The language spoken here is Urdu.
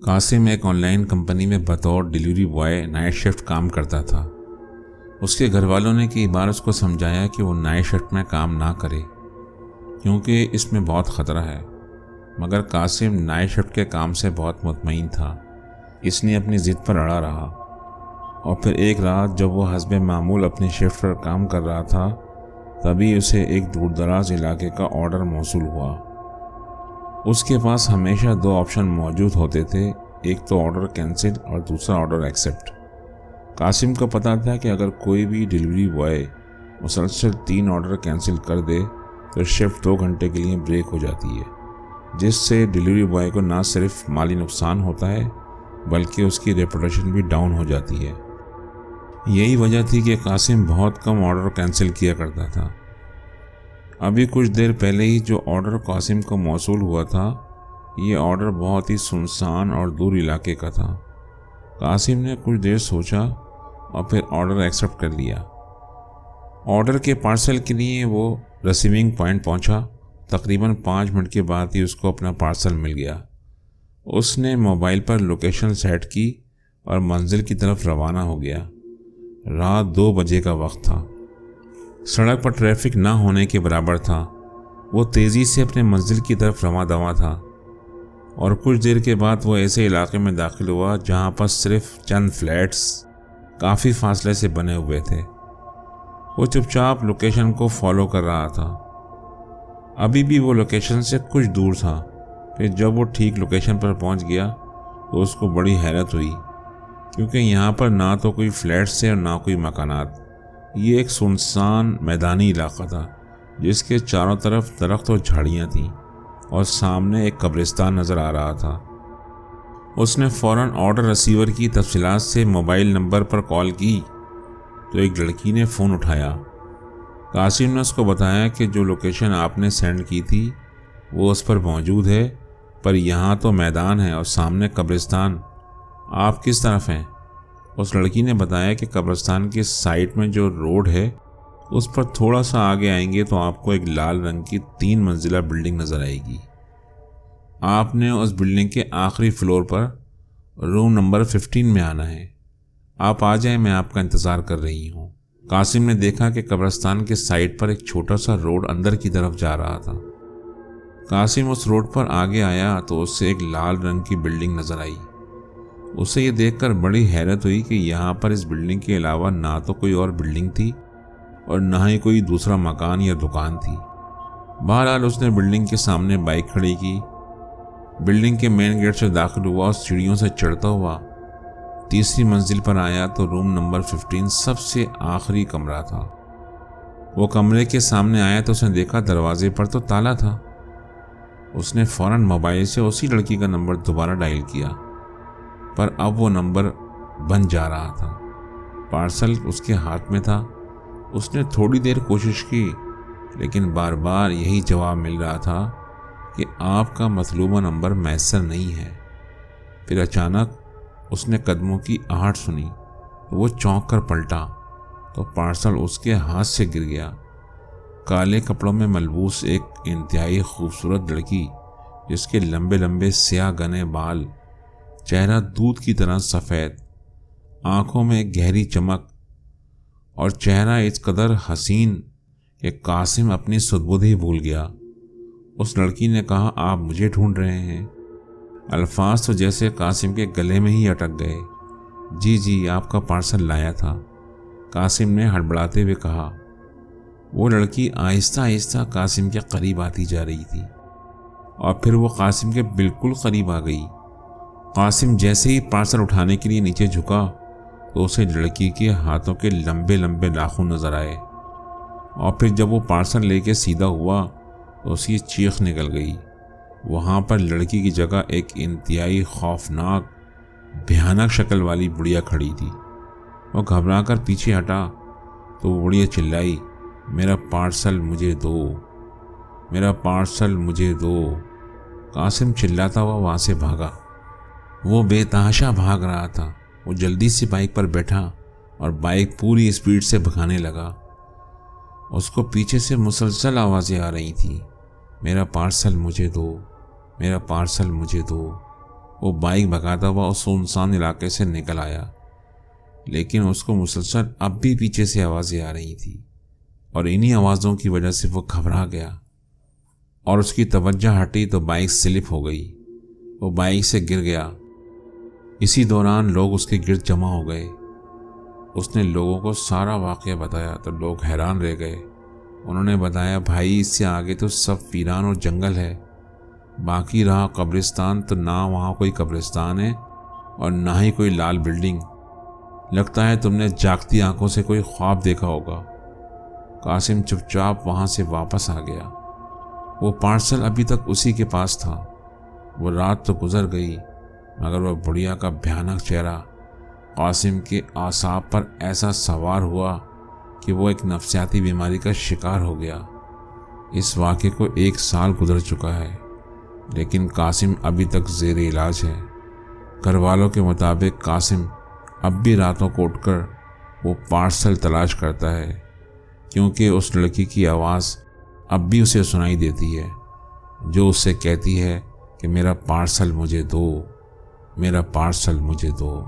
قاسم ایک آن لائن کمپنی میں بطور ڈیلیوری بوائے نائٹ شفٹ کام کرتا تھا۔ اس کے گھر والوں نے کئی بار اس کو سمجھایا کہ وہ نائٹ شفٹ میں کام نہ کرے کیونکہ اس میں بہت خطرہ ہے، مگر قاسم نائٹ شفٹ کے کام سے بہت مطمئن تھا۔ اس نے اپنی ضد پر اڑا رہا اور پھر ایک رات جب وہ حسب معمول اپنی شفٹ پر کام کر رہا تھا تبھی اسے ایک دور دراز علاقے کا آرڈر موصول ہوا۔ اس کے پاس ہمیشہ دو آپشن موجود ہوتے تھے، ایک تو آرڈر کینسل اور دوسرا آرڈر ایکسیپٹ۔ قاسم کو پتا تھا کہ اگر کوئی بھی ڈیلیوری بوائے مسلسل 3 آرڈر کینسل کر دے تو شفٹ 2 گھنٹے کے لیے بریک ہو جاتی ہے، جس سے ڈیلیوری بوائے کو نہ صرف مالی نقصان ہوتا ہے بلکہ اس کی ریپوٹیشن بھی ڈاؤن ہو جاتی ہے۔ یہی وجہ تھی کہ قاسم بہت کم آرڈر کینسل کیا کرتا تھا۔ ابھی کچھ دیر پہلے ہی جو آرڈر قاسم کو موصول ہوا تھا، یہ آرڈر بہت ہی سنسان اور دور علاقے کا تھا۔ قاسم نے کچھ دیر سوچا اور پھر آرڈر ایکسیپٹ کر لیا۔ آرڈر کے پارسل کے لیے وہ ریسیونگ پوائنٹ پہنچا۔ تقریباً 5 منٹ کے بعد ہی اس کو اپنا پارسل مل گیا۔ اس نے موبائل پر لوکیشن سیٹ کی اور منزل کی طرف روانہ ہو گیا۔ رات 2 بجے کا وقت تھا۔ سڑک پر ٹریفک نہ ہونے کے برابر تھا۔ وہ تیزی سے اپنے منزل کی طرف رواں دواں تھا اور کچھ دیر کے بعد وہ ایسے علاقے میں داخل ہوا جہاں پر صرف چند فلیٹس کافی فاصلے سے بنے ہوئے تھے۔ وہ چپ چاپ لوکیشن کو فالو کر رہا تھا۔ ابھی بھی وہ لوکیشن سے کچھ دور تھا۔ پھر جب وہ ٹھیک لوکیشن پر پہنچ گیا تو اس کو بڑی حیرت ہوئی کیونکہ یہاں پر نہ تو کوئی فلیٹس تھے اور نہ کوئی مکانات۔ یہ ایک سنسان میدانی علاقہ تھا جس کے چاروں طرف درخت اور جھاڑیاں تھیں اور سامنے ایک قبرستان نظر آ رہا تھا۔ اس نے فوراً آرڈر ریسیور کی تفصیلات سے موبائل نمبر پر کال کی تو ایک لڑکی نے فون اٹھایا۔ قاسم نے اس کو بتایا کہ جو لوکیشن آپ نے سینڈ کی تھی وہ اس پر موجود ہے، پر یہاں تو میدان ہے اور سامنے قبرستان، آپ کس طرف ہیں؟ اس لڑکی نے بتایا کہ قبرستان کے سائٹ میں جو روڈ ہے اس پر تھوڑا سا آگے آئیں گے تو آپ کو ایک لال رنگ کی 3 منزلہ بلڈنگ نظر آئے گی۔ آپ نے اس بلڈنگ کے آخری فلور پر روم نمبر 15 میں آنا ہے۔ آپ آ جائیں، میں آپ کا انتظار کر رہی ہوں۔ قاسم نے دیکھا کہ قبرستان کے سائٹ پر ایک چھوٹا سا روڈ اندر کی طرف جا رہا تھا۔ قاسم اس روڈ پر آگے آیا تو اس سے ایک لال رنگ کی بلڈنگ نظر آئی۔ اسے یہ دیکھ کر بڑی حیرت ہوئی کہ یہاں پر اس بلڈنگ کے علاوہ نہ تو کوئی اور بلڈنگ تھی اور نہ ہی کوئی دوسرا مکان یا دکان تھی۔ بہرحال اس نے بلڈنگ کے سامنے بائک کھڑی کی، بلڈنگ کے مین گیٹ سے داخل ہوا اور سیڑھیوں سے چڑھتا ہوا 3ری منزل پر آیا تو روم نمبر 15 سب سے آخری کمرہ تھا۔ وہ کمرے کے سامنے آیا تو اس نے دیکھا دروازے پر تو تالا تھا۔ اس نے فوراً موبائل سے اسی لڑکی کا نمبر دوبارہ ڈائل کیا، پر اب وہ نمبر بند جا رہا تھا۔ پارسل اس کے ہاتھ میں تھا۔ اس نے تھوڑی دیر کوشش کی لیکن بار بار یہی جواب مل رہا تھا کہ آپ کا مطلوبہ نمبر میسر نہیں ہے۔ پھر اچانک اس نے قدموں کی آہٹ سنی تو وہ چونک کر پلٹا تو پارسل اس کے ہاتھ سے گر گیا۔ کالے کپڑوں میں ملبوس ایک انتہائی خوبصورت لڑکی جس کے لمبے لمبے سیاہ گھنے بال، چہرہ دودھ کی طرح سفید، آنکھوں میں گہری چمک اور چہرہ اس قدر حسین کہ قاسم اپنی سدبودھ ہی بھول گیا۔ اس لڑکی نے کہا، آپ مجھے ڈھونڈ رہے ہیں؟ الفاظ تو جیسے قاسم کے گلے میں ہی اٹک گئے۔ جی آپ کا پارسل لایا تھا، قاسم نے ہڑبڑاتے ہوئے کہا۔ وہ لڑکی آہستہ آہستہ قاسم کے قریب آتی جا رہی تھی اور پھر وہ قاسم کے بالکل قریب آ گئی۔ قاسم جیسے ہی پارسل اٹھانے کے لیے نیچے جھکا تو اسے لڑکی کے ہاتھوں کے لمبے لمبے ناخن نظر آئے اور پھر جب وہ پارسل لے کے سیدھا ہوا تو اس کی چیخ نکل گئی۔ وہاں پر لڑکی کی جگہ ایک انتہائی خوفناک بھیانک شکل والی بڑھیا کھڑی تھی۔ وہ گھبرا کر پیچھے ہٹا تو وہ بڑھیا چلائی، میرا پارسل مجھے دو، میرا پارسل مجھے دو۔ قاسم چلاتا ہوا وہاں سے بھاگا۔ وہ بے تحاشا بھاگ رہا تھا۔ وہ جلدی سے بائک پر بیٹھا اور بائک پوری اسپیڈ سے بھگانے لگا۔ اس کو پیچھے سے مسلسل آوازیں آ رہی تھیں، میرا پارسل مجھے دو، میرا پارسل مجھے دو۔ وہ بائک بھگاتا ہوا اس سنسان علاقے سے نکل آیا، لیکن اس کو مسلسل اب بھی پیچھے سے آوازیں آ رہی تھیں، اور انہی آوازوں کی وجہ سے وہ گھبرا گیا اور اس کی توجہ ہٹی تو بائک سلپ ہو گئی۔ وہ بائک سے گر گیا۔ اسی دوران لوگ اس کے گرد جمع ہو گئے۔ اس نے لوگوں کو سارا واقعہ بتایا تو لوگ حیران رہ گئے۔ انہوں نے بتایا، بھائی اس سے آگے تو سب ویران اور جنگل ہے، باقی رہا قبرستان تو نہ وہاں کوئی قبرستان ہے اور نہ ہی کوئی لال بلڈنگ، لگتا ہے تم نے جاگتی آنکھوں سے کوئی خواب دیکھا ہوگا۔ قاسم چپ چاپ وہاں سے واپس آ گیا۔ وہ پارسل ابھی تک اسی کے پاس تھا۔ وہ رات تو گزر گئی مگر وہ بڑھیا کا بھیانک چہرہ قاسم کے اعصاب پر ایسا سوار ہوا کہ وہ ایک نفسیاتی بیماری کا شکار ہو گیا۔ اس واقعے کو 1 سال گزر چکا ہے، لیکن قاسم ابھی تک زیر علاج ہے۔ گھر والوں کے مطابق قاسم اب بھی راتوں کو اٹھ کر وہ پارسل تلاش کرتا ہے، کیونکہ اس لڑکی کی آواز اب بھی اسے سنائی دیتی ہے جو اس سے کہتی ہے کہ میرا پارسل مجھے دو، میرا پارسل مجھے دو۔